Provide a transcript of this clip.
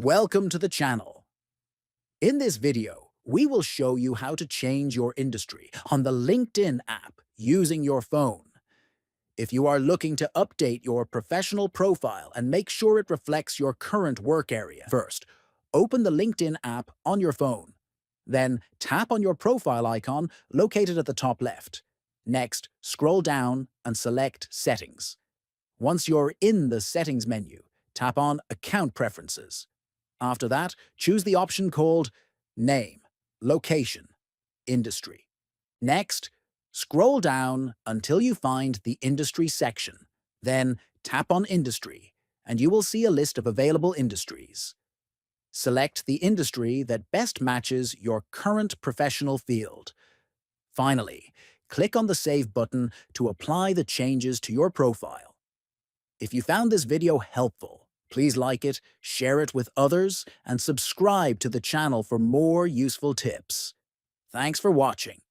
Welcome to the channel. In this video, we will show you how to change your industry on the LinkedIn app using your phone. If you are looking to update your professional profile and make sure it reflects your current work area, first, open the LinkedIn app on your phone. Then tap on your profile icon located at the top left. Next, scroll down and select Settings. Once you're in the Settings menu, tap on Account Preferences. After that, choose the option called Name, Location, Industry. Next, scroll down until you find the Industry section. Then tap on Industry, and you will see a list of available industries. Select the industry that best matches your current professional field. Finally, click on the Save button to apply the changes to your profile. If you found this video helpful, please like it, share it with others, and subscribe to the channel for more useful tips. Thanks for watching.